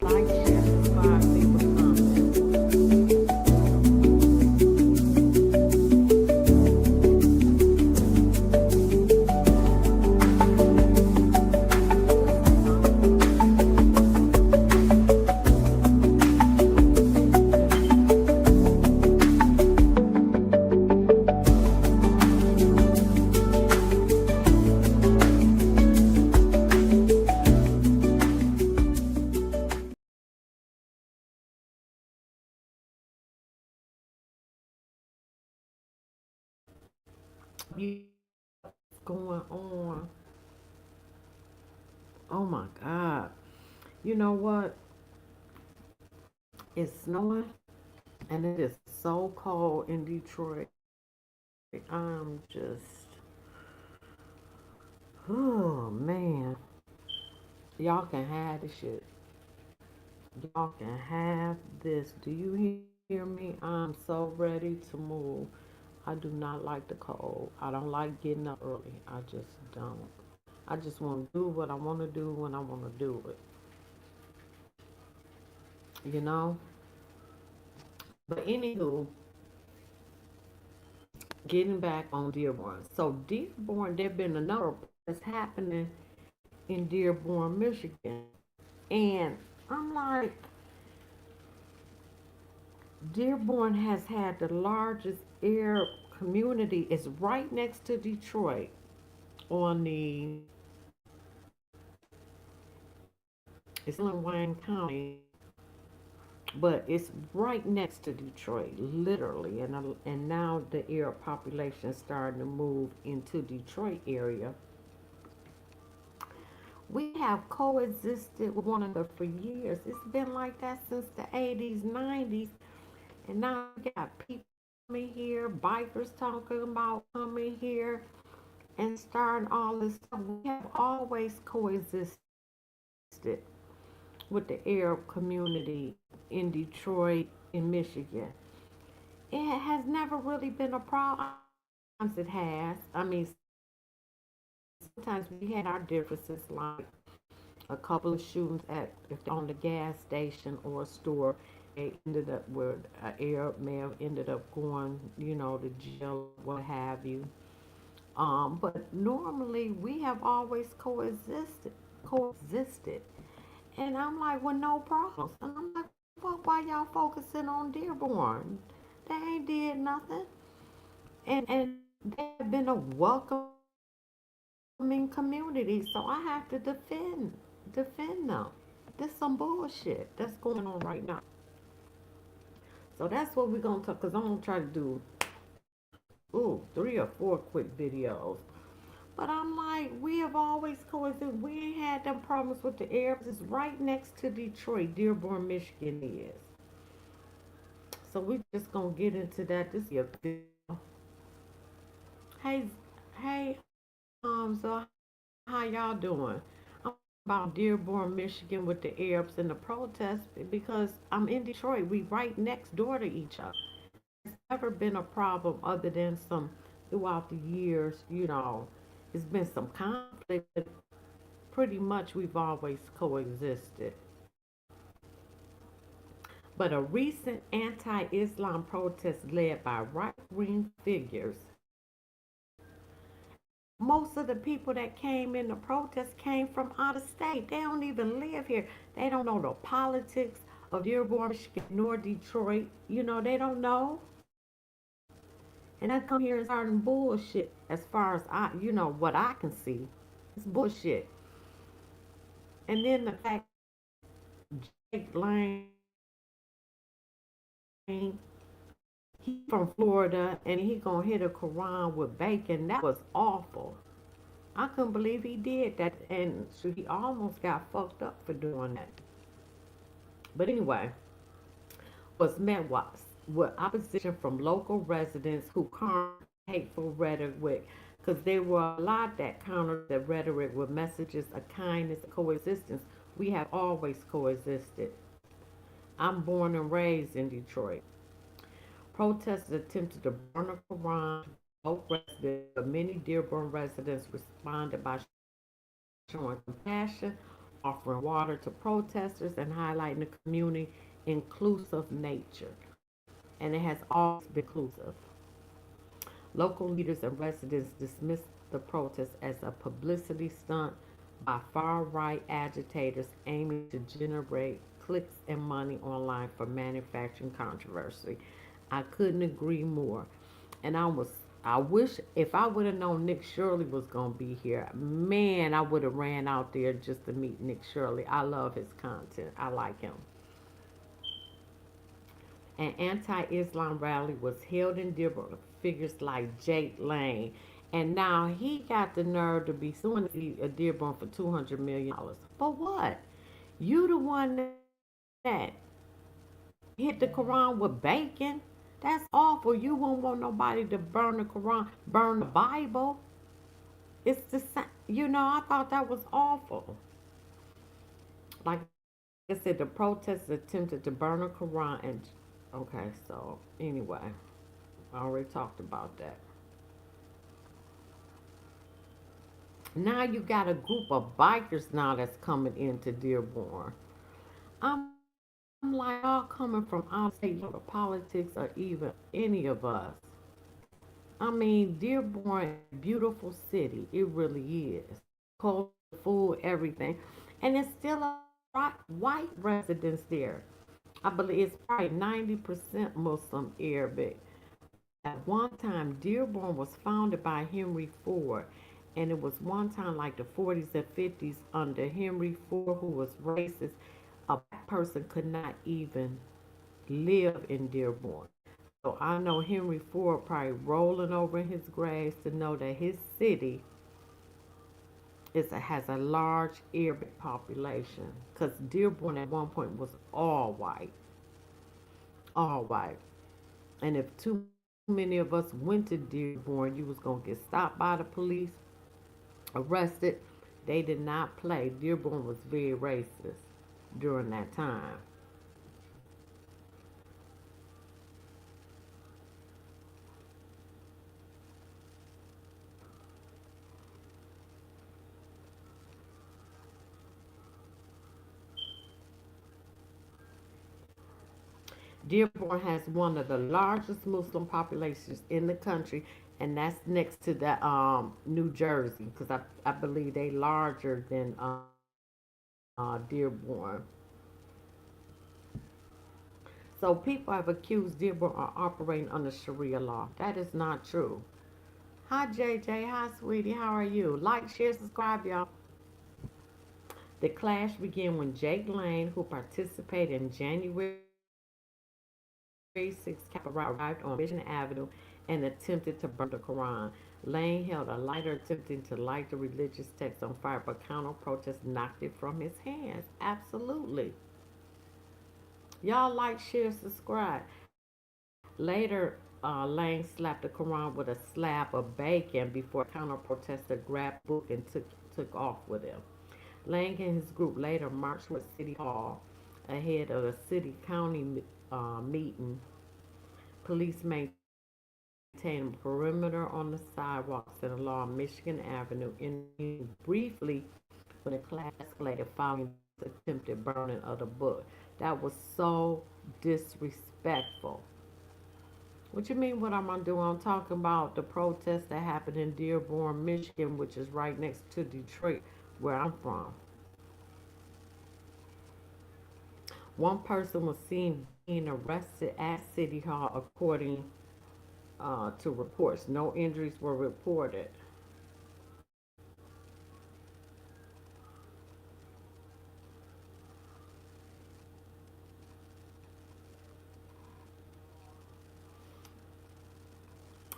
Like, share, subscribe, leave a comment. You going on? Oh my God. You know what? It's snowing and it is so cold in Detroit. I'm just, oh man. Y'all can have this shit. Y'all can have this. Do you hear me? I'm so ready to move. I do not like the cold. I don't like getting up early. I just don't. I just want to do what I want to do when I want to do it. You know? But anywho, getting back on Dearborn. So Dearborn, there been another that's happening in Dearborn, Michigan. And I'm like, Dearborn has had the largest Arab community. It's right next to Detroit on the, it's in Wayne County, but it's right next to Detroit, literally. And now the Arab population is starting to move into Detroit area. We have coexisted with one another for years. It's been like that since the 80s, 90s. And now we got people coming here, bikers talking about coming here and starting all this stuff. We have always coexisted with the Arab community in Detroit, in Michigan. It has never really been a problem. Sometimes it has. I mean, sometimes we had our differences, like a couple of shootings at if on the gas station or a store. They ended up where an Arab male ended up going, to jail, what have you. But normally we have always coexisted. And I'm like, well, no problems. And I'm like, well, why y'all focusing on Dearborn? They ain't did nothing. And they have been a welcoming community. So I have to defend them. There's some bullshit that's going on right now. So that's what we're gonna talk. Cause I'm gonna try to do 3 or 4 quick videos. But I'm like, we have always coexisted. We ain't had them problems with the Arabs. It's right next to Detroit, Dearborn, Michigan is. So we just gonna get into that. This is a hey, hey, so how y'all doing? I'm about Dearborn, Michigan with the Arabs and the protests because I'm in Detroit. We right next door to each other. There's never been a problem other than some throughout the years, it's been some conflict, but pretty much we've always coexisted. But a recent anti Islam protest led by right wing figures, most of the people that came in the protest came from out of state. They don't even live here. They don't know the politics of Dearborn, Michigan, nor Detroit. They don't know. And I come here and starting bullshit as far as what I can see. It's bullshit. And then the fact Jake Lane, he from Florida and he gonna hit a Quran with bacon. That was awful. I couldn't believe he did that, and so he almost got fucked up for doing that. But anyway, was met with opposition from local residents who countered hateful rhetoric because there were a lot that countered the rhetoric with messages of kindness and coexistence. We have always coexisted. I'm born and raised in Detroit. Protesters attempted to burn a Quran to provoke residents, but many Dearborn residents responded by showing compassion offering water to protesters and highlighting the community inclusive nature. And it has always been inclusive. Local leaders and residents dismissed the protest as a publicity stunt by far right agitators aiming to generate clicks and money online for manufacturing controversy. I couldn't agree more. And I wish if I would have known Nick Shirley was gonna be here, man, I would have ran out there just to meet Nick Shirley. I love his content. I like him. An anti-Islam rally was held in Dearborn with figures like Jake Lane. And now he got the nerve to be suing Dearborn for $200 million. For what? You the one that hit the Quran with bacon? That's awful. You won't want nobody to burn the Quran, burn the Bible. It's the same. I thought that was awful. Like I said, the protesters attempted to burn a Quran and okay, so anyway, I already talked about that. Now you got a group of bikers now that's coming into Dearborn. I'm like, y'all coming from out of state, you know, the politics or even any of us. I mean, Dearborn is a beautiful city. It really is. Culture, food, everything. And it's still a white residents there. I believe it's probably 90% Muslim Arabic. But at one time, Dearborn was founded by Henry Ford. And it was one time like the 40s and 50s under Henry Ford, who was racist. A black person could not even live in Dearborn. So I know Henry Ford probably rolling over in his grave to know that his city has a large Arabic population. Because Dearborn at one point was all white. All white. And if too many of us went to Dearborn, you was going to get stopped by the police, arrested. They did not play. Dearborn was very racist during that time. Dearborn has one of the largest Muslim populations in the country, and that's next to the New Jersey, because I believe they larger than Dearborn. So people have accused Dearborn of operating under Sharia law. That is not true. Hi JJ, hi sweetie, how are you? Like, share, subscribe, y'all. The clash began when Jake Lane, who participated in January 6th Capitol riot, arrived on Michigan Avenue and attempted to burn the Quran. Lane held a lighter attempting to light the religious text on fire, but counter protests knocked it from his hands. Absolutely. Y'all like, share, subscribe. Later, Lane slapped the Quran with a slab of bacon before counter protester grabbed the book and took off with him. Lang and his group later marched toward City Hall ahead of the city county meeting. Police maintained a perimeter on the sidewalks and along Michigan Avenue, intervening briefly when the clash escalated following this attempted burning of the book. That was so disrespectful. What you mean? What I'm gonna do? I'm talking about the protest that happened in Dearborn, Michigan, which is right next to Detroit, where I'm from. One person was seen being arrested at City Hall, according to reports. No injuries were reported.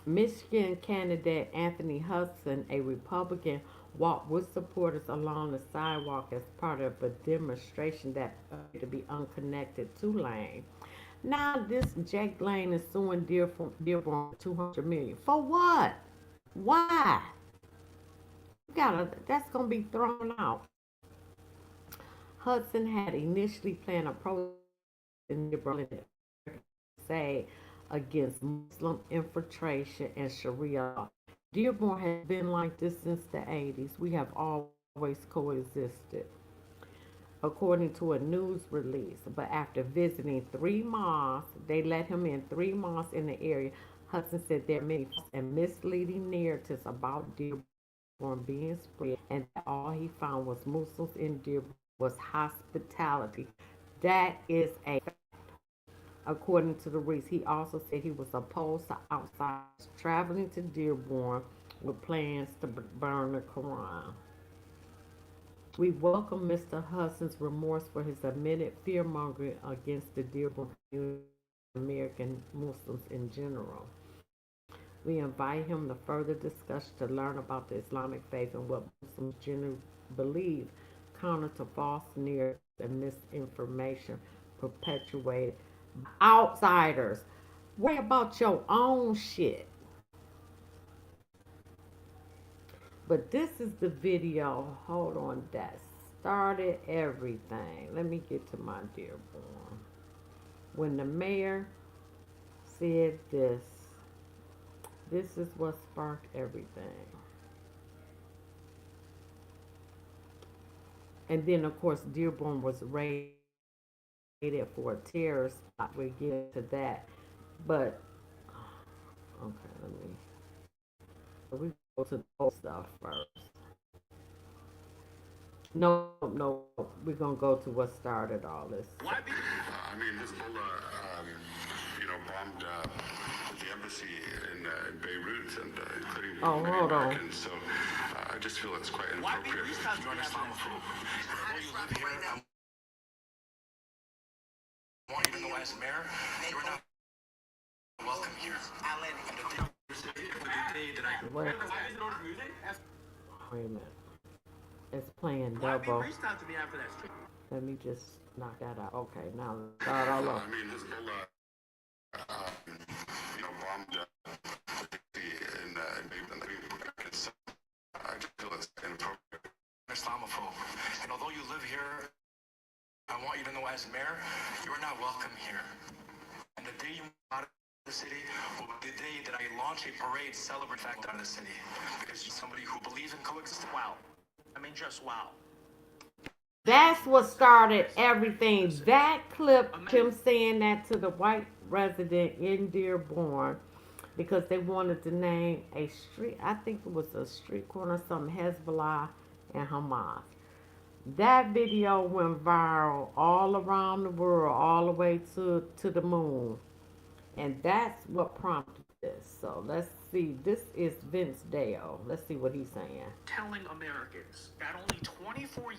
Michigan candidate Anthony Hudson, a Republican, walked with supporters along the sidewalk as part of a demonstration that appeared to be unconnected to Lane. Now, this Jake Lane is suing Dearborn for $200 million. For what? Why? You gotta. That's gonna be thrown out. Hudson had initially planned a protest in Dearborn say against Muslim infiltration and Sharia law. Dearborn has been like this since the 80s. We have always coexisted. according to a news release. But after visiting 3 mosques, they let him in 3 mosques in the area. Hudson said there are many false and misleading narratives about Dearborn being spread, and that all he found was Muslims in Dearborn was hospitality. That is a according to the Reese. He also said he was opposed to outsiders traveling to Dearborn with plans to burn the Quran. We welcome Mr. Hudson's remorse for his admitted fear mongering against the Dearborn community and American Muslims in general. We invite him to further discuss to learn about the Islamic faith and what Muslims generally believe, counter to false narratives and misinformation perpetuated by outsiders. Worry about your own shit. But this is the video. Hold on, that started everything. Let me get to my Dearborn. When the mayor said this, this is what sparked everything. And then, of course, Dearborn was raided for a terrorist spot. We'll get into that. But, okay, we go to the old stuff first. No, no, we're going to go to what started all this. I mean, Hezbollah, bombed the embassy in Beirut, and including many Americans. So I just feel it's quite inappropriate. You're an Islamophobe. I want you to know, as mayor, you're not welcome here. What? Wait a minute. It's playing double. Let me just knock that out. Okay, now let's start all over. I mean, Hezbollah, bombed the in Beirut. So I just feel it's inappropriate. Islamophobe. And although you live here, I want you to know, as mayor, you are not welcome here. And the day you move out of the city will be the day that I launch a parade celebrating the fact out of the city. Because you're somebody who believes in coexistence. Wow. I mean, just wow. That's what started everything. That clip, him saying that to the white resident in Dearborn, because they wanted to name a street, I think it was a street corner, something, Hezbollah and Hamas. That video went viral all around the world, all the way to the moon. And that's what prompted this. So let's see. This is Vince Dale. Let's see what he's saying. Telling Americans that only 24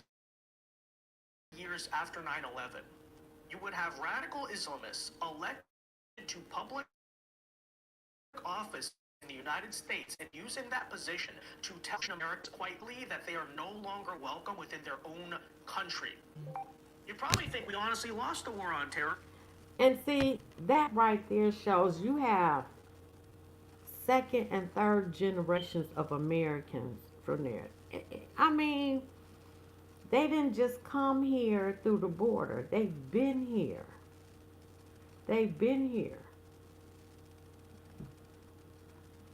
years after 9/11, you would have radical Islamists elected to public office in the United States and using that position to tell Americans quietly that they are no longer welcome within their own country. You probably think we honestly lost the war on terror. And see, that right there shows you have second and third generations of Americans from there. I mean, they didn't just come here through the border. They've been here. They've been here.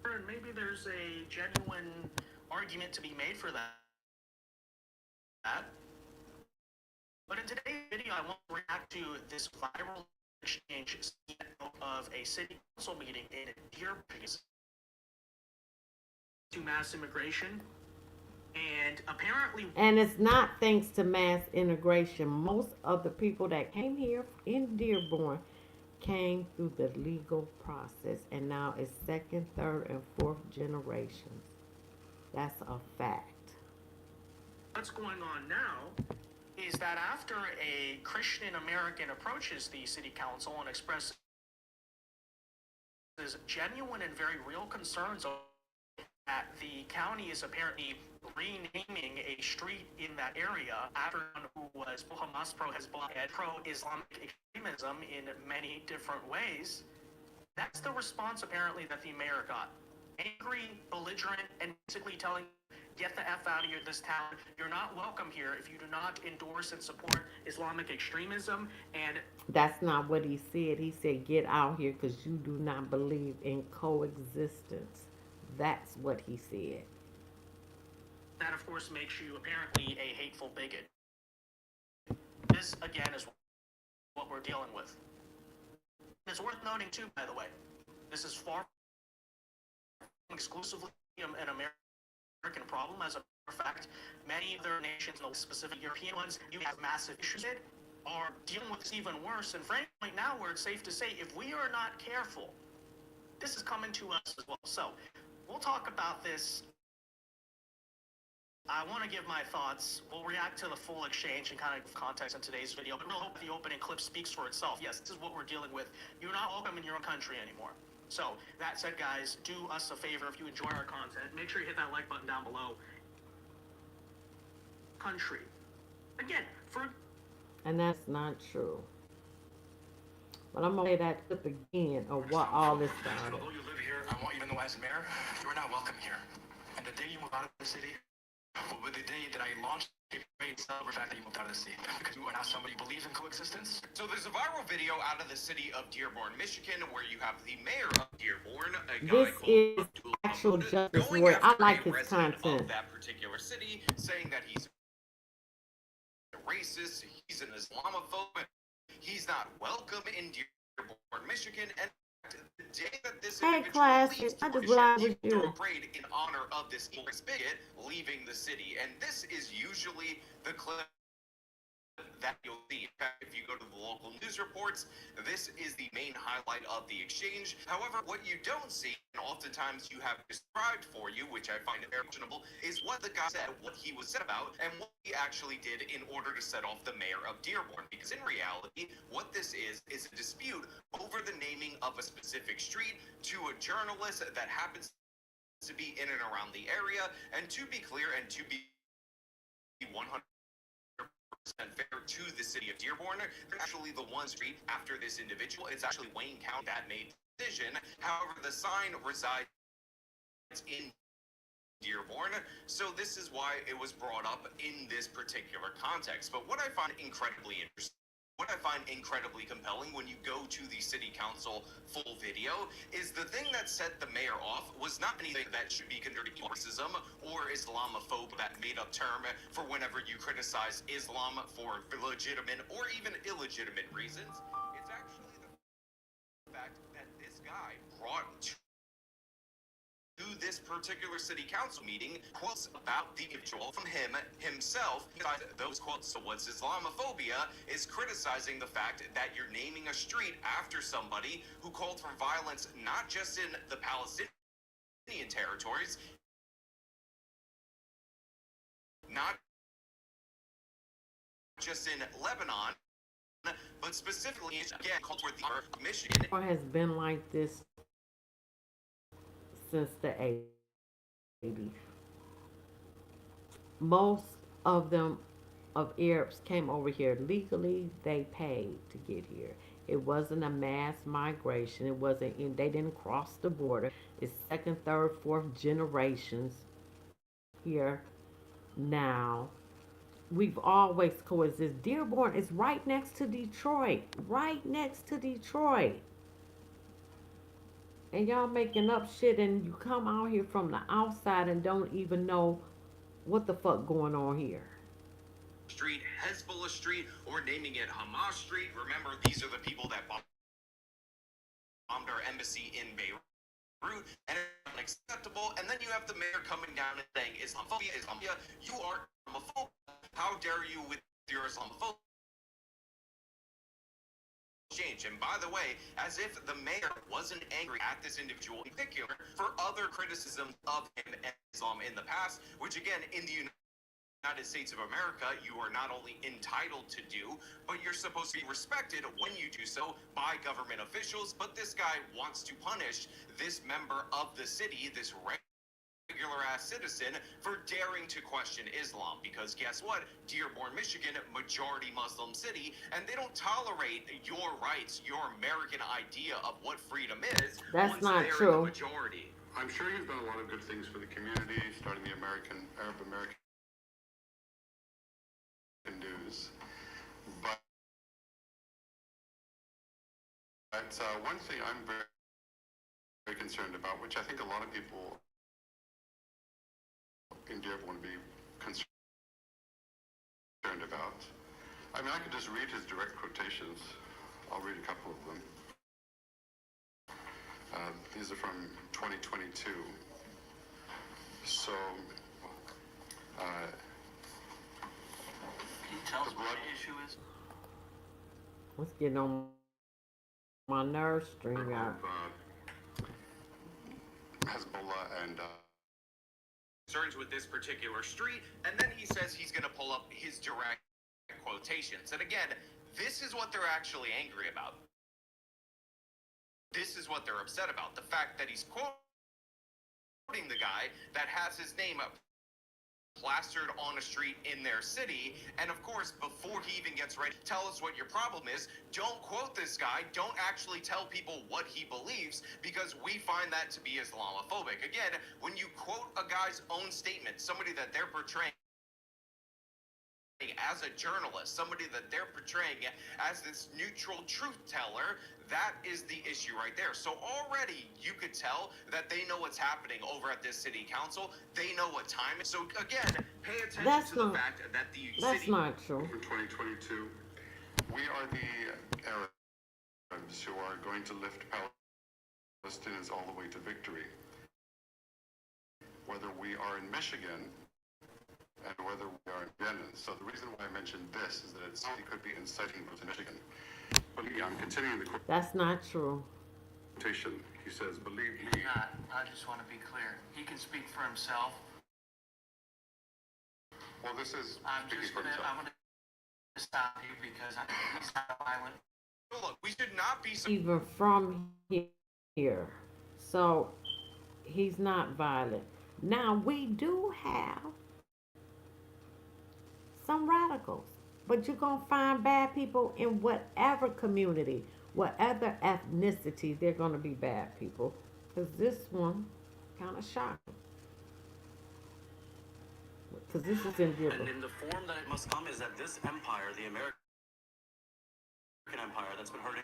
And maybe there's a genuine argument to be made for that. But in today's video, I want to react to this viral exchange of a city council meeting in Dearborn to mass immigration. And apparently, and it's not thanks to mass integration. Most of the people that came here in Dearborn came through the legal process, and now it's second, third, and fourth generations. That's a fact. What's going on now is that after a Christian American approaches the city council and expresses genuine and very real concerns that the county is apparently renaming a street in that area after who was Hamas pro-Hezbollah and pro-Islamic extremism in many different ways. That's the response apparently that the mayor got. Angry, belligerent, and basically telling, get the F out of this town. You're not welcome here if you do not endorse and support Islamic extremism. And that's not what he said. He said, get out here because you do not believe in coexistence. That's what he said. That, of course, makes you apparently a hateful bigot. again, is what we're dealing with. It's worth noting, too, by the way, this is far from exclusively an American problem. As a matter of fact, many other nations, specific European ones, you have massive issues with, are dealing with this even worse. And frankly, right now, where it's safe to say, if we are not careful, this is coming to us as well. So we'll talk about this. I want to give my thoughts. We'll react to the full exchange and kind of context in today's video, but we'll hope the opening clip speaks for itself. Yes, this is what we're dealing with. You're not welcome in your own country anymore. So that said, guys, do us a favor. If you enjoy our content, make sure you hit that like button down below. Country. Again, for... And that's not true. But I'm going to play that clip again of what all this started. Although you live here, I want you to know as mayor, you are not welcome here. And the day you move out of the city will be the day that I launch a parade to celebrate the fact that you moved out of the city. Because you are not somebody who believes in coexistence. So there's a viral video out of the city of Dearborn, Michigan, where you have the mayor of Dearborn, a guy This called is actual justice going where I after like a his resident content. of that particular city, saying that he's a racist, he's an Islamophobe, he's not welcome in Dearborn, Michigan, and the day that this Hey, individual class, leaves I just Dearborn, lied he with will throw you. a parade in honor of this bigot leaving the city, and this is usually the clip that you'll see. In fact, if you go to the local news reports, this is the main highlight of the exchange. However, what you don't see, and oftentimes you have described for you, which I find very questionable, is what the guy said, what he was said about, and what he actually did in order to set off the mayor of Dearborn. Because in reality, what this is a dispute over the naming of a specific street to a journalist that happens to be in and around the area. And to be clear, and to be 100% fair to the city of Dearborn, they're actually the one street after this individual. It's actually Wayne County that made the decision. However, the sign resides in Dearborn, so this is why it was brought up in this particular context. But what I find incredibly interesting, what I find incredibly compelling when you go to the city council full video is the thing that set the mayor off was not anything that should be considered racism or Islamophobe, that made-up term for whenever you criticize Islam for legitimate or even illegitimate reasons. It's actually the fact that this guy brought to this particular city council meeting quotes about the individual from himself. Those quotes. So what's Islamophobia is criticizing the fact that you're naming a street after somebody who called for violence not just in the Palestinian territories, not just in Lebanon, but specifically again called for the Michigan. It has been like this since the 80s. Most of them, of Arabs, came over here legally. They paid to get here. It wasn't a mass migration. It wasn't in, they didn't cross the border. It's second, third, fourth generations here now. We've always coexisted. Dearborn is right next to Detroit. Right next to Detroit. And y'all making up shit, and you come out here from the outside and don't even know what the fuck going on here. Street, Hezbollah Street, or naming it Hamas Street. Remember, these are the people that bombed our embassy in Beirut, and it's unacceptable. And then you have the mayor coming down and saying, Islamophobia, Islamophobia, you are Islamophobe. How dare you with your Islamophobia? Change. And by the way, as if the mayor wasn't angry at this individual in particular for other criticisms of him and Islam in the past, which again, in the United States of America, you are not only entitled to do, but you're supposed to be respected when you do so by government officials. But this guy wants to punish this member of the city, this regular-ass citizen, for daring to question Islam. Because guess what? Dearborn, Michigan, majority Muslim city, and they don't tolerate your rights, your American idea of what freedom is. That's not true. In the majority. I'm sure you've done a lot of good things for the community, starting the Arab American News. But one thing I'm very, very concerned about, which I think a lot of people in Dearborn would be concerned about, I mean, I could just read his direct quotations. I'll read a couple of them. These are from 2022. So, Can you tell us what the issue is? Let's get on my nerve string out. Hezbollah and Concerns with this particular street, and then he says he's going to pull up his direct quotations. And again, this is what they're actually angry about. This is what they're upset about. The fact that he's quoting the guy that has his name up plastered on a street in their city. And of course, before he even gets ready to tell us what your problem is, don't quote this guy. Don't actually tell people what he believes, because we find that to be Islamophobic. Again, when you quote a guy's own statement, somebody that they're portraying as a journalist, somebody that they're portraying as this neutral truth teller, that is the issue right there. So already you could tell that they know what's happening over at this city council. They know what time. So again, pay attention to the fact that the That's city... not true. from 2022, we are the Arabs who are going to lift Palestinians all the way to victory. Whether we are in Michigan and whether we are in Benin. So the reason why I mentioned this is that it could be inciting both in Michigan. But I'm continuing the That's not true. quotation. He says, believe me. He's not. I just want to be clear. He can speak for himself. Well, this is I'm speaking just for gonna. himself. I'm gonna stop you because he's not violent. Look, we should not be... Even from here. So he's not violent. Now we do have some radicals, but you're gonna find bad people in whatever community, whatever ethnicity. They're gonna be bad people. Cause this one kind of shocking. Cause this is in And Dearborn. in the form that it must come is that this empire, the American empire that's been hurting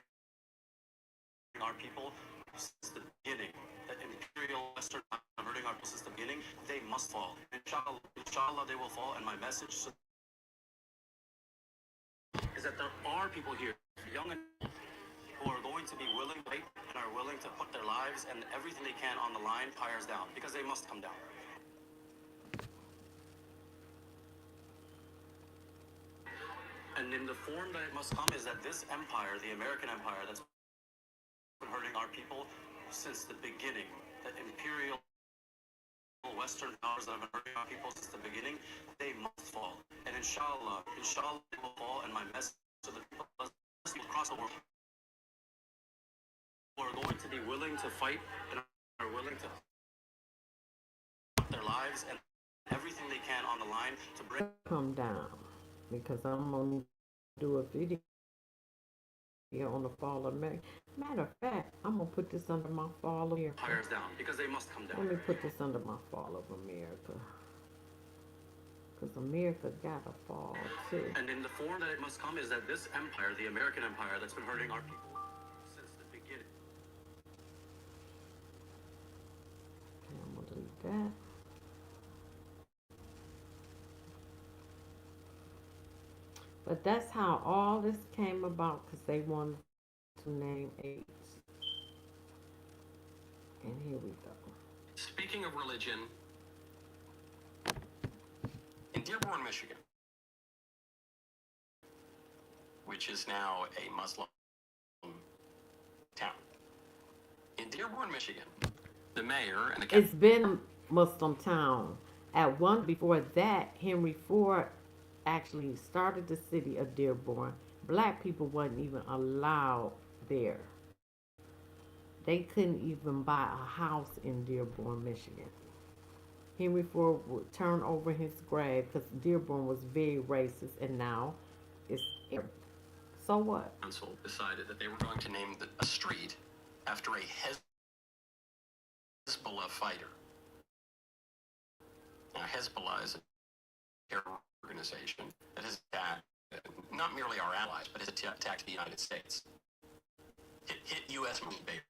our people since the beginning, the imperial Western empire hurting our people since the beginning, they must fall. Inshallah, they will fall. And my message is that there are people here, young and who are going to be willing to fight and are willing to put their lives and everything they can on the line, pyres down, because they must come down. And in the form that it must come is that this empire, the American empire that's been hurting our people since the beginning, the imperial Western powers that have been hurting our people since the beginning, they must fall. And inshallah, they will fall. And my message to the people across the world who are going to be willing to fight and are willing to put their lives and everything they can on the line to bring Come down, because I'm gonna do a video on the fall of America. Matter of fact, I'm gonna put this under my fall of America. pyres down, because they must come Let down. me put this under my fall of America. Because America got a fall too. And in the form that it must come is that this empire, the American empire that's been hurting our people since the beginning. Okay, I'm gonna delete that. But that's how all this came about, because they wanted to name AIDS. And here we go. Speaking of religion, in Dearborn, Michigan, which is now a Muslim town, in Dearborn, Michigan, the mayor and the It's been a Muslim town. At one before that, Henry Ford actually started the city of Dearborn. Black people wasn't even allowed there. They couldn't even buy a house in Dearborn, Michigan. Henry Ford would turn over his grave because Dearborn was very racist, and now it's so what? council decided that they were going to name a street after a Hezbollah fighter. Now, Hezbollah is a terror organization that has attacked not merely our allies, but has attacked the United States. Hit U.S. base.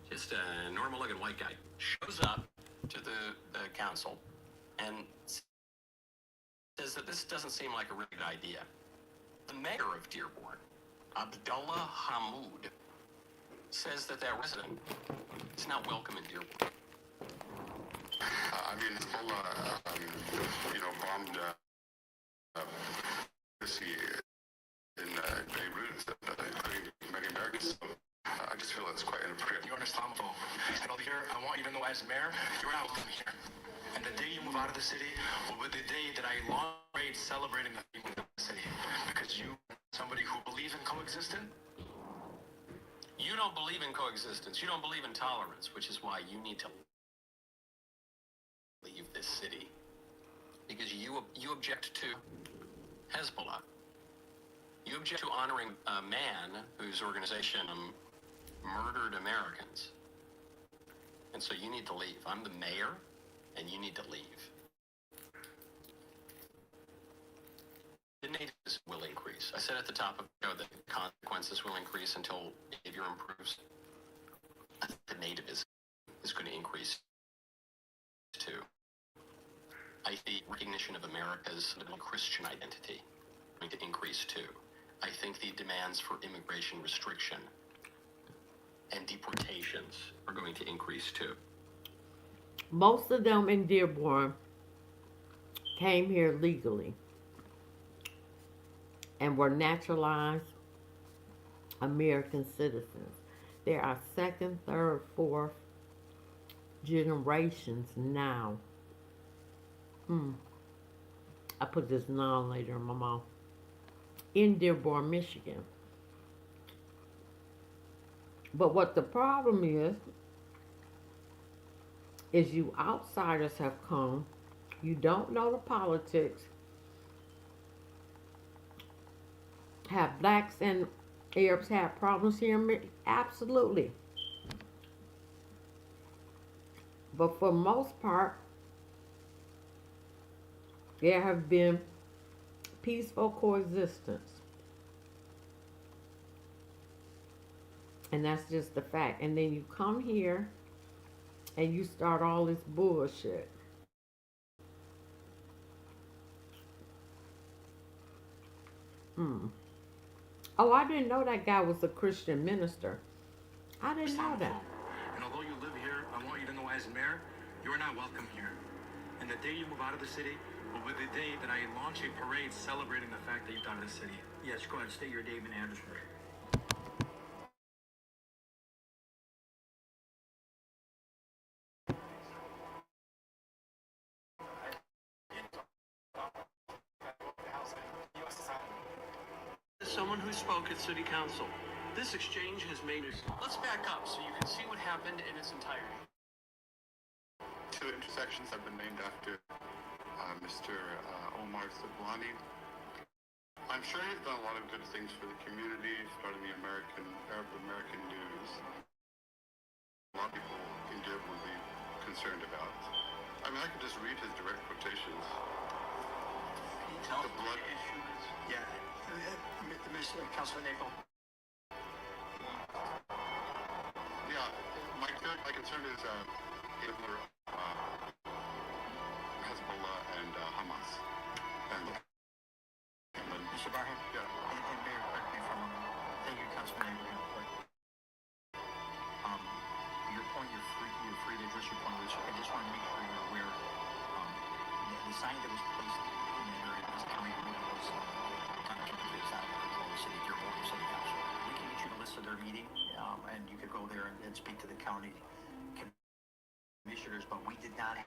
Just a normal-looking white guy shows up to the council and says that this doesn't seem like a really good idea. The mayor of Dearborn, Abdullah Hamoud, says that resident is not welcome in Dearborn. I mean, Hezbollah, bombed this year in Beirut, including many Americans. So, I just feel it's quite inappropriate. You're an Islamophobe. And over here, I want you to know as mayor, you're not welcome here. And the day you move out of the city will be the day that I launch a parade celebrating that you moved out of the city. Because you, somebody who believes in coexistence, You don't believe in coexistence. You don't believe in tolerance, which is why you need to leave this city. Because you object to Hezbollah. You object to honoring a man whose organization murdered Americans. And so you need to leave. I'm the mayor, and you need to leave. The natives will increase. I said at the top of the show that consequences will increase until behavior improves. The nativism is going to increase too. I think recognition of America's Christian identity is going to increase too. I think the demands for immigration restriction and deportations are going to increase too. Most of them in Dearborn came here legally and were naturalized American citizens. There are second, third, fourth generations now. I put this later in my mouth. In Dearborn, Michigan. But what the problem is you outsiders have come. You don't know the politics. Have blacks and Arabs had problems here? Absolutely. But for the most part, there have been peaceful coexistence. And that's just the fact. And then you come here and you start all this bullshit. Oh, I didn't know that guy was a Christian minister. I didn't know that. and although you live here, I want you to know as mayor, you're not welcome here. And the day you move out of the city will be the day that I launch a parade celebrating the fact that you've done the city. Yes, go ahead, state your name and address. Someone who spoke at City Council. This exchange has made us. Let's back up so you can see what happened in its entirety. Two intersections have been named after Mr. Omar Sablani. I'm sure he's done a lot of good things for the community, starting the Arab American News. A lot of people in Dearborn would be concerned about. I mean, I could just read his direct quotations. Can you tell The blood issue is? Yeah, Mr. Councilman Nagel. Yeah, my concern is Hitler, Hezbollah, and Hamas. And Mr. Barham? yeah, And Mayor, correct me if I'm wrong. Thank you, Councilman Nagel, real quick. Your point, you're free to address your point, which I just want to make sure you're aware. The sign that was placed in that area was coming was kind of confused out of control of the city, Dearborn City Council. We can get you a list of their meeting, and you could go there and speak to the county commissioners, but we did not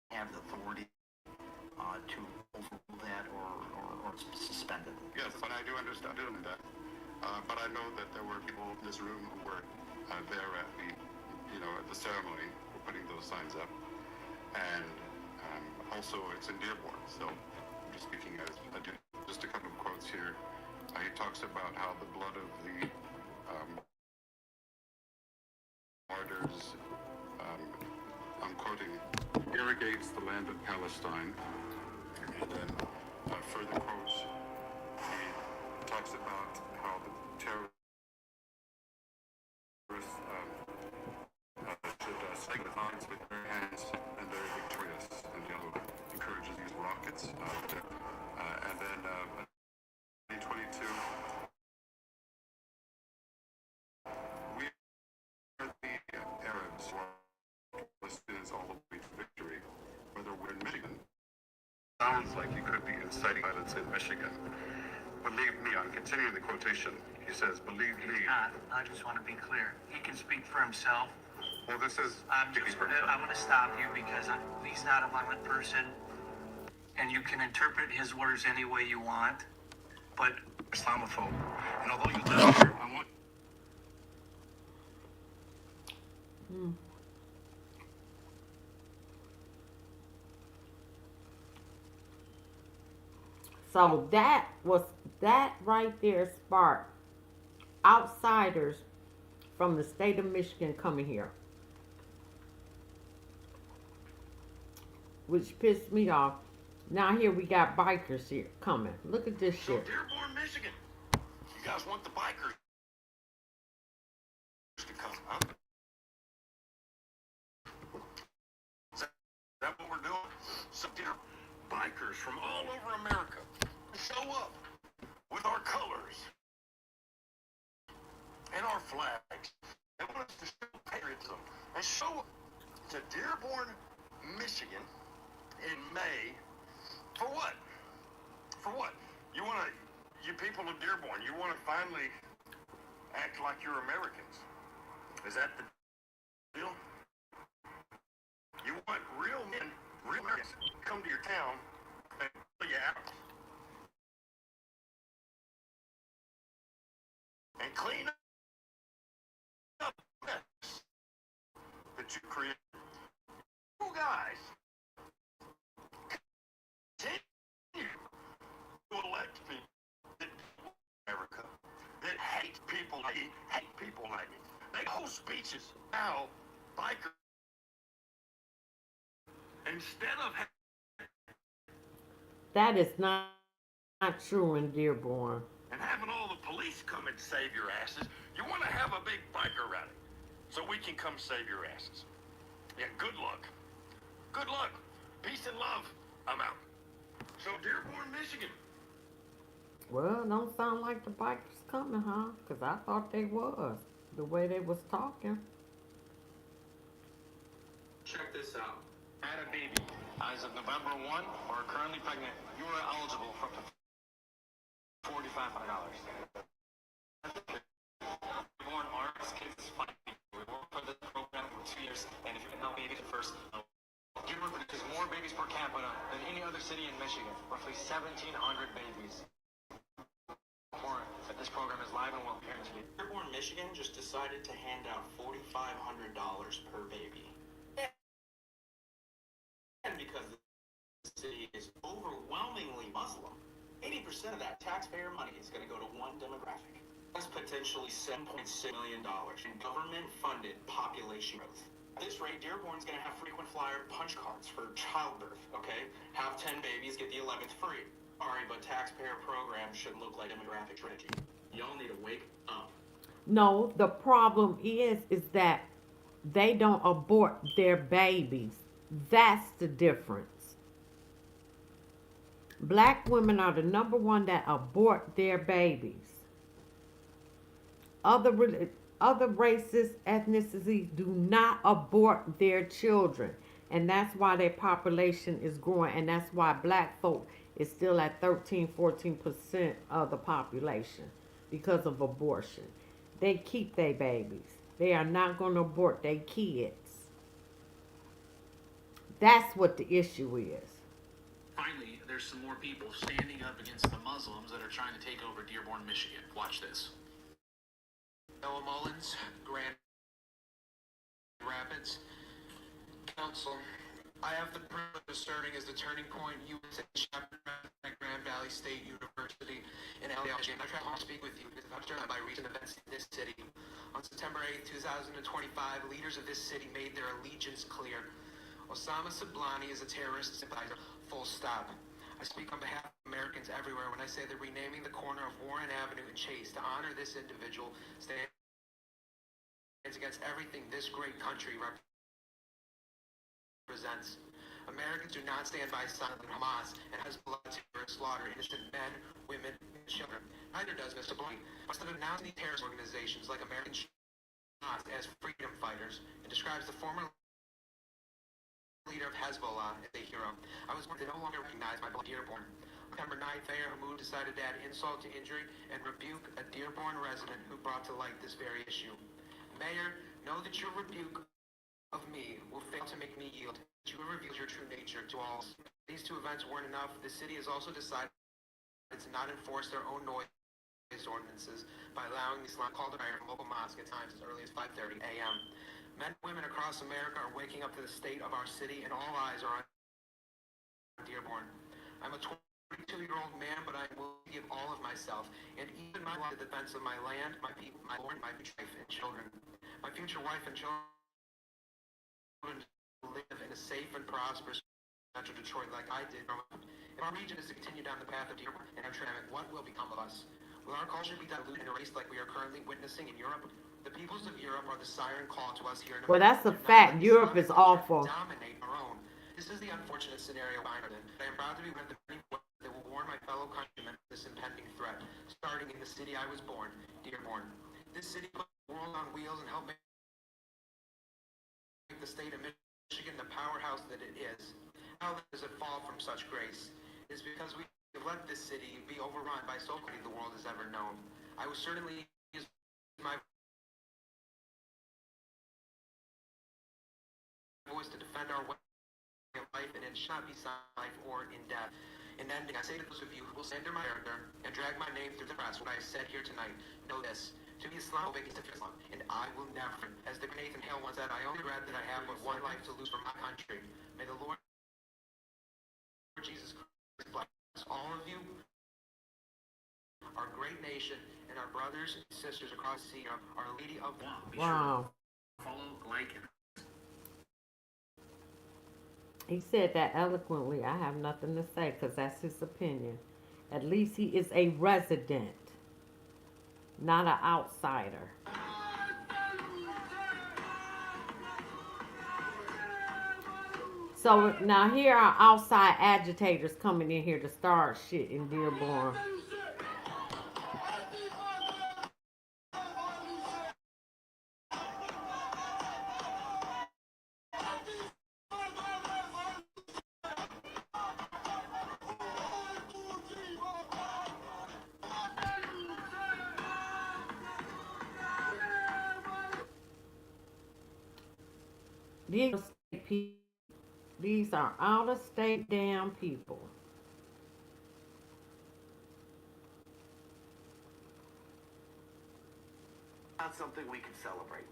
have the authority to overrule that or suspend it. yes, and I do understand that. But I know that there were people in this room who were there at the ceremony for putting those signs up. And also it's in Dearborn, so I'm just speaking as just a couple of quotes here. He talks about how the blood of the martyrs, I'm quoting, irrigates the land of Palestine. And then further quotes, he talks about how the terrorists should sympathize with their hands and they're victorious, and encourages these rockets. And then sounds like he could be inciting violence in Michigan. Believe me, I'm continuing the quotation. He says, believe me. I just want to be clear. He can speak for himself. Well, this is I'm going to stop you because he's not a violent person. And you can interpret his words any way you want. But Islamophobe. And although you live here, I want. So that right there sparked outsiders from the state of Michigan coming here, which pissed me off. Now here we got bikers here coming. Look at this So shit. Dearborn, Michigan. You guys want the bikers to come, huh? Is that what we're doing? So bikers from all over America show up with our colors and our flags. They want us to show patriotism and show up to Dearborn, Michigan in May. For what? For what? You people of Dearborn, you want to finally act like you're Americans. Is that the deal? You want real men, real Americans to come to your town and pull you out and clean up the mess that you created. You guys continue to elect people that don't America, that hate people like me, They host speeches now, bikers, instead of That is not true in Dearborn. and having all the police come and save your asses, you want to have a big biker rally so we can come save your asses. Yeah, good luck. Good luck. Peace and love. I'm out. So Dearborn, Michigan. Well, don't sound like the bikers coming, huh? Because I thought they was, the way they was talking. Check this out. Had a baby as of November 1 or are currently pregnant, you are eligible for up to $4,500. Born Arts Kids Fight. We work for this program for 2 years, and if you can help babies at first, Dearborn produces more babies per capita than any other city in Michigan. Roughly 1,700 babies. More that this program is live and will be here in Michigan. Dearborn, Michigan just decided to hand out $4,500 per baby. And because the city is overwhelmingly Muslim, 80% of that taxpayer money is going to go to one demographic. That's potentially $7.6 million in government-funded population growth. At this rate, Dearborn's going to have frequent flyer punch cards for childbirth, okay? Have 10 babies, get the 11th free. Sorry, but taxpayer programs shouldn't look like demographic strategy. Y'all need to wake up. No, the problem is that they don't abort their babies. That's the difference. Black women are the number one that abort their babies. Other races, ethnicities do not abort their children. And that's why their population is growing. And that's why black folk is still at 13-14% of the population because of abortion. They keep their babies. They are not going to abort their kids. That's what the issue is. Finally, there's some more people standing up against the Muslims that are trying to take over Dearborn, Michigan. Watch this. Ella Mullins, Grand Rapids Council. I have the privilege of serving as the Turning Point USA chapter at Grand Valley State University in LA. I try to speak with you because I'm stirred by recent events in this city. On September 8, 2025, leaders of this city made their allegiance clear. Osama Sablani is a terrorist sympathizer, full stop. I speak on behalf of Americans everywhere when I say that renaming the corner of Warren Avenue and Chase to honor this individual stands against everything this great country represents. Americans do not stand by silently when Hamas and Hezbollah terrorists slaughter innocent men, women, and children. Neither does Mr. Blank. Instead of announcing these terrorist organizations like American as freedom fighters, and describes the former leader of Hezbollah as a hero. I was they no longer recognize my beloved Dearborn. On September 9th, Mayor Hamoud decided to add insult to injury and rebuke a Dearborn resident who brought to light this very issue. Mayor, know that your rebuke of me will fail to make me yield. You have revealed your true nature to all. These two events weren't enough. The city has also decided to not enforce their own noise ordinances by allowing the Islam call to prayer from local mosque at times as early as 5:30 a.m. Men and women across America are waking up to the state of our city, and all eyes are on Dearborn. I'm a 22-year-old man, but I will give all of myself, and even my life in defense of my land, my people, my Lord, my future wife and children. My future wife and children live in a safe and prosperous Metro Detroit like I did. If our region is to continue down the path of Dearborn and our traffic, what will become of us? Will our culture be diluted and erased like we are currently witnessing in Europe? The peoples of Europe are the siren call to us here in Well, America. that's a fact. Europe is awful. Dominate our own. This is the unfortunate scenario I'm in. I am proud to be one of the many that will warn my fellow countrymen of this impending threat, starting in the city I was born, Dearborn. This city put the world on wheels and helped make the state of Michigan the powerhouse that it is. How does it fall from such grace? It is because we let this city be overrun by so many the world has ever known. I will certainly use my voice to defend our way of life, and it shall not be life or in death. In ending, I say to those of you who will slander my character and drag my name through the press, what I have said here tonight, know this. To be Islamophobic is to be Islam, and I will never, as the Nathan Hale once said, I only regret that I have but one life to lose for my country. May the Lord Jesus Christ bless all of you, our great nation, and our brothers and sisters across the sea, our Lady of the Wow. Follow, like, and He said that eloquently. I have nothing to say because that's his opinion. At least he is a resident, not an outsider. So now here are outside agitators coming in here to start shit in Dearborn. These are out of state damn people. Not something we can celebrate.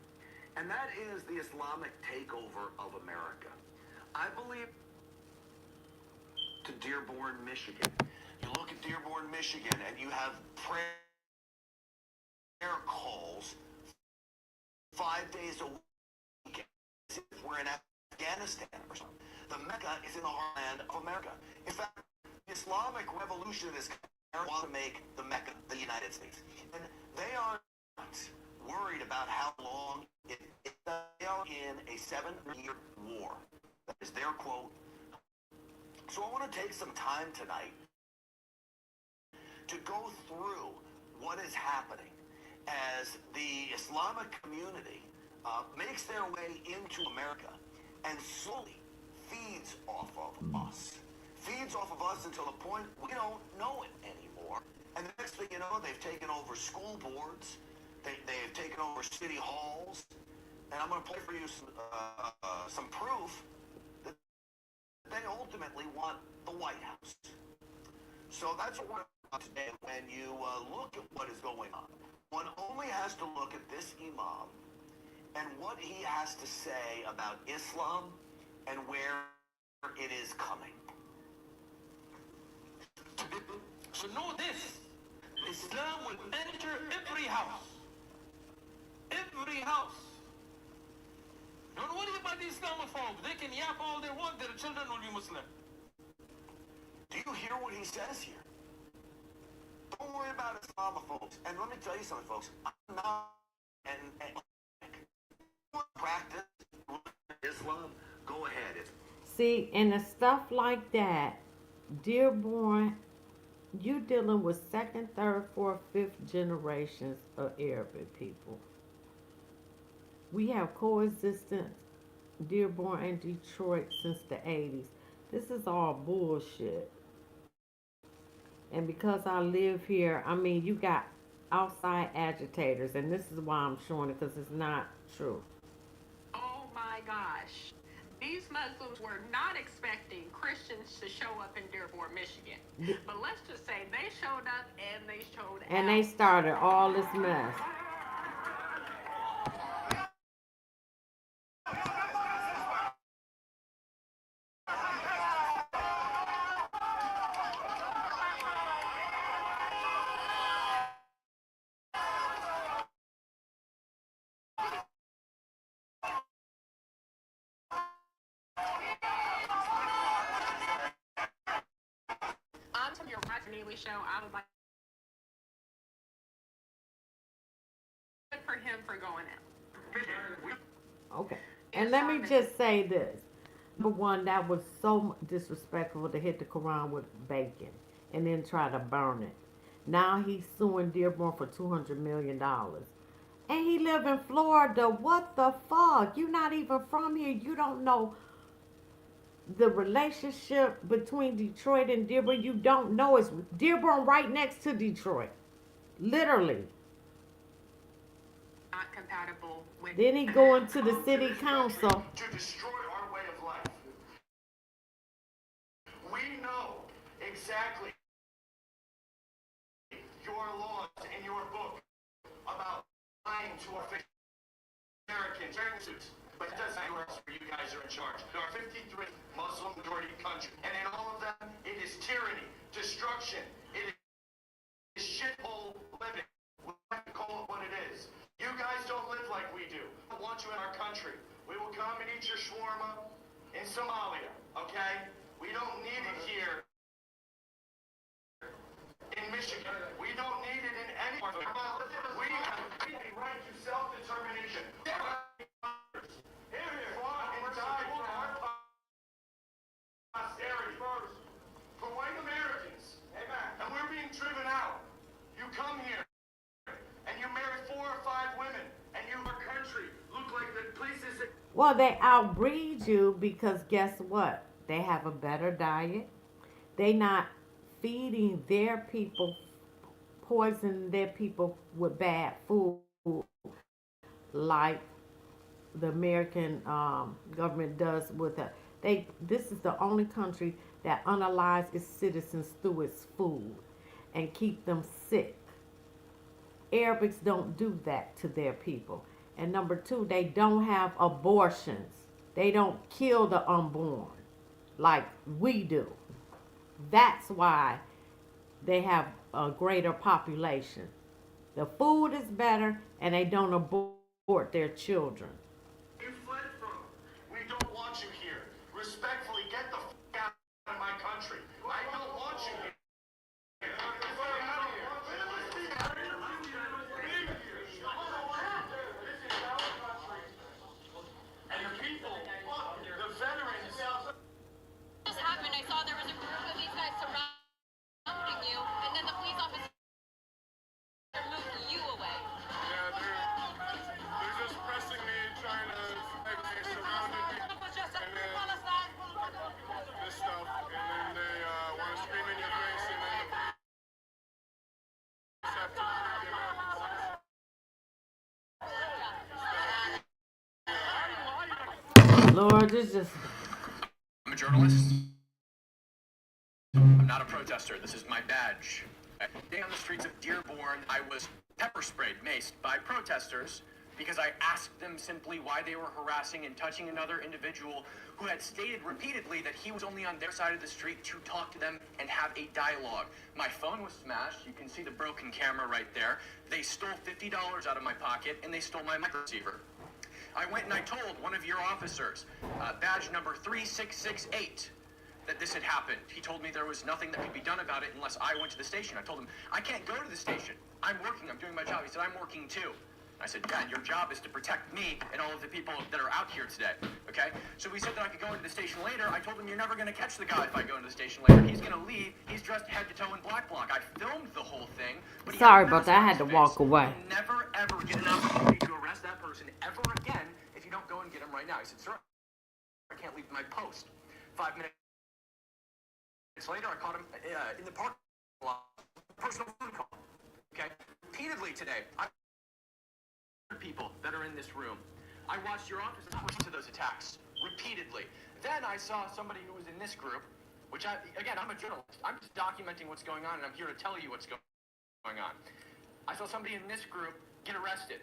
And that is the Islamic takeover of America. I believe to Dearborn, Michigan. You look at Dearborn, Michigan, and you have prayer calls 5 days a week as if we're in Afghanistan or something. The Mecca is in the heartland of America. In fact, the Islamic Revolution is want to make the Mecca the United States. And they are not worried about how long they are in a 7-year war. That is their quote. So I want to take some time tonight to go through what is happening as the Islamic community makes their way into America and slowly feeds off of us. Feeds off of us until the point we don't know it anymore. And the next thing you know, they've taken over school boards. They've taken over city halls. And I'm going to play for you some proof that they ultimately want the White House. So that's what we're about today. When you look at what is going on, one only has to look at this imam and what he has to say about Islam and where it is coming. So know this, Islam will enter every house. Every house. Don't worry about the Islamophobes. They can yap all they want, their children will be Muslim. Do you hear what he says here? Don't worry about Islamophobes. And let me tell you something, folks. I'm not and practice Islam. Go ahead. See, and the stuff like that, Dearborn, you dealing with second, third, fourth, fifth generations of Arabic people. We have coexistence Dearborn and Detroit since the 80s. This is all bullshit. And because I live here, I mean, you got outside agitators, and this is why I'm showing it because it's not true. Oh my gosh. These Muslims were not expecting Christians to show up in Dearborn, Michigan. But let's just say they showed up and they showed And out. they started all this mess. On to your Roger Neely show, I would like for him for going out. Okay. And let me just say this. Number one, that was so disrespectful to hit the Quran with bacon and then try to burn it. Now he's suing Dearborn for $200 million. And he live in Florida. What the fuck? You're not even from here. You don't know the relationship between Detroit and Dearborn. You don't know it's Dearborn right next to Detroit. Literally. Not compatible with. Then he go into the city council. To destroy our way of life. We know exactly your laws in your book about lying to our Americans wearing suits. But it doesn't matter where you guys are in charge. There are 53 Muslim majority countries, and in all of them, it is tyranny, destruction, it is shithole living. We have to call it what it is. You guys don't live like we do. We don't want you in our country. We will come and eat your shawarma in Somalia, okay? We don't need it here in Michigan. We don't need it in any part of the world. We have a right to self-determination. Here, fought and died for our posterity first, for white Americans. Amen. And we're being driven out. You come here and you marry 4 or 5 women, and you, our country, look like the places that. Well, they outbreed you because guess what? They have a better diet. They not feeding their people, poisoning their people with bad food like the American government does with it. This is the only country that unalives its citizens through its food and keep them sick. Arabics don't do that to their people. And number two, they don't have abortions. They don't kill the unborn like we do. That's why they have a greater population. The food is better and they don't abort their children. You fled from. We don't want you here. Respectfully, get the out of my country. I don't want you here. And the people, the veterans. Just happened. I saw there was a group of these guys surrounding you, and then the police officer moved you away. Yeah, they're just pressing me, trying to like they surrounded me, and then this stuff, and then they want to scream in your face, and then the police have to Lord, this just. I'm a journalist. I'm not a protester. This is my badge. Today on the streets of Dearborn, I was pepper sprayed, maced by protesters because I asked them simply why they were harassing and touching another individual who had stated repeatedly that he was only on their side of the street to talk to them and have a dialogue. My phone was smashed. You can see the broken camera right there. They stole $50 out of my pocket and they stole my mic receiver. I went and I told one of your officers, badge number 3668, that this had happened. He told me there was nothing that could be done about it unless I went to the station. I told him, I can't go to the station. I'm working. I'm doing my job. He said, I'm working too. I said, Dad, your job is to protect me and all of the people that are out here today, okay? So we said that I could go into the station later. I told him, you're never going to catch the guy if I go into the station later. He's going to leave. He's dressed head to toe in black bloc. I filmed the whole thing. But Sorry about that. I had to walk away. You'll never, ever get an opportunity to arrest that person ever again if you don't go and get him right now. He said, sir, 5 minutes later, I caught him in the parking lot, personal phone call. Okay, repeatedly today, people that are in this room. I watched your office to those attacks repeatedly. Then I saw somebody who was in this group, which again, I'm a journalist. I'm just documenting what's going on, and I'm here to tell you what's going on. I saw somebody in this group get arrested.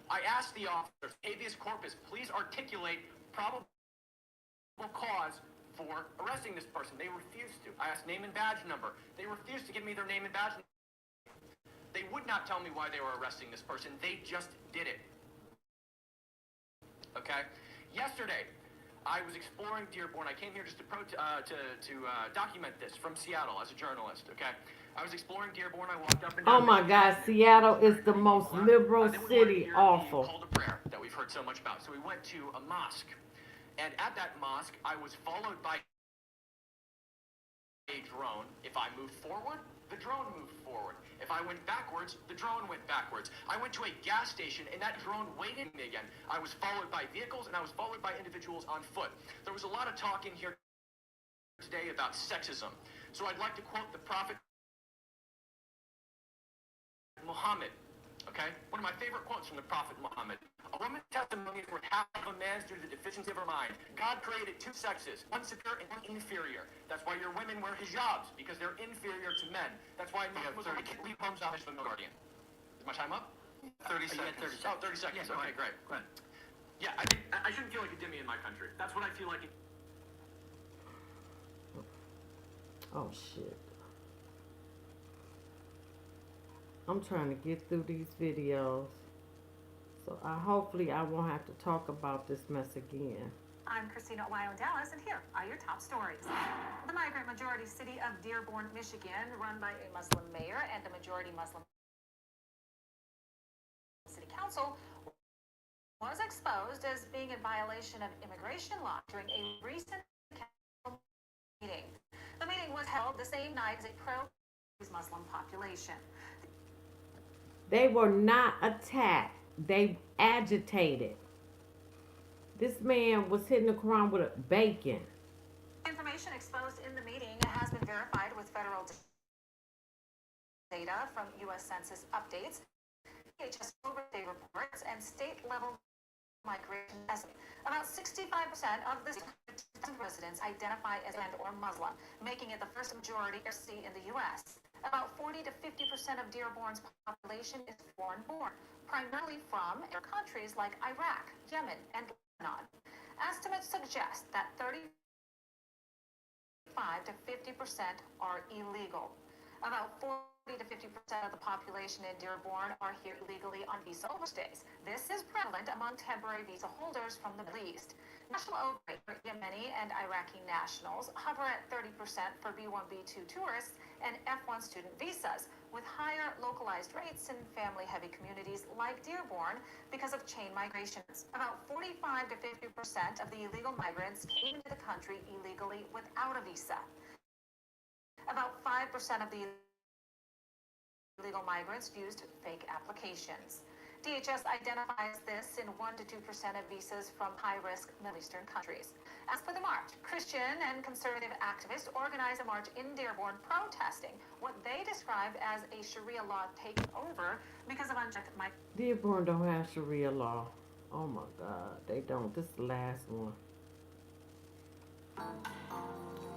I asked the officers, habeas corpus, please articulate probable cause for arresting this person. They refused to. I asked name and badge number. They refused to give me their name and badge number. They would not tell me why they were arresting this person. They just did it. Okay? Yesterday, I was exploring Dearborn. I came here just to document this from Seattle as a journalist. Okay? I was exploring Dearborn. I walked up and down. Oh my God, Seattle is the most liberal city. Awful. Call to prayer that we've heard so much about. So we went to a mosque, and at that mosque, I was followed by a drone. If I moved forward, the drone moved forward. If I went backwards, the drone went backwards. I went to a gas station, and that drone waited me again. I was followed by vehicles, and I was followed by individuals on foot. There was a lot of talk in here today about sexism. So I'd like to quote the Prophet Muhammad, okay? One of my favorite quotes from the Prophet Muhammad. A woman's testimony is worth half of a man's due to the deficiency of her mind. God created two sexes, one superior and one inferior. That's why your women wear hijabs, because they're inferior to men. That's why Muslims leave homes out of the guardian. Is my time up? 30 seconds. 30 seconds. Okay, great. Go ahead. Yeah, I shouldn't feel like a dimmy in my country. That's what I feel like. Oh shit. I'm trying to get through these videos, so hopefully I won't have to talk about this mess again. I'm Christina Ohio Dallas, and here are your top stories. The migrant majority city of Dearborn, Michigan, run by a Muslim mayor and a majority Muslim city council, was exposed as being in violation of immigration law during a recent council meeting. The meeting was held the same night as a pro-Muslim population. They were not attacked. They agitated. This man was hitting the Quran with a bacon. Information exposed in the meeting has been verified with federal data from U.S. Census updates, DHS survey reports, and state-level migration estimate. About 65% of the residents identify as and or Muslim, making it the first majority city in the U.S. About 40 to 50% of Dearborn's population is foreign-born, primarily from countries like Iraq, Yemen, and Lebanon. Estimates suggest that 35 to 50% are illegal. About 40 to 50% of the population in Dearborn are here illegally on visa overstays. This is prevalent among temporary visa holders from the Middle East. National overrate for Yemeni and Iraqi nationals hover at 30% for B1, B2 tourists and F1 student visas, with higher localized rates in family-heavy communities like Dearborn because of chain migrations. About 45 to 50% of the illegal migrants came into the country illegally without a visa. About 5% of the illegal migrants used fake applications. DHS identifies this in 1 to 2% of visas from high-risk Middle Eastern countries. As for the march, Christian and conservative activists organized a march in Dearborn protesting what they described as a Sharia law takeover because of unchecked migration. Dearborn don't have Sharia law. Oh my God, they don't. This is the last one.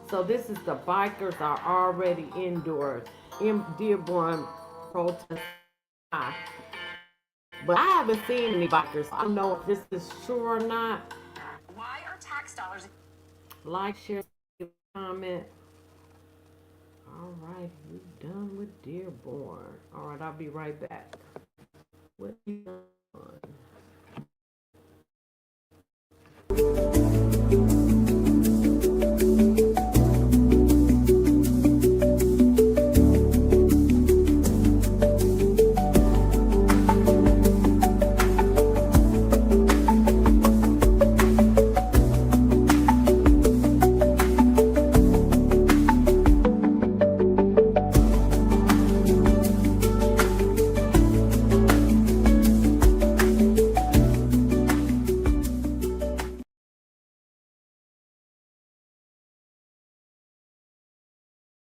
So this is the bikers are already indoors in Dearborn protest. But I haven't seen any bikers. I don't know if this is true or not. Why are tax dollars? Like, share, comment. All right, we're done with Dearborn. All right, I'll be right back. What you done?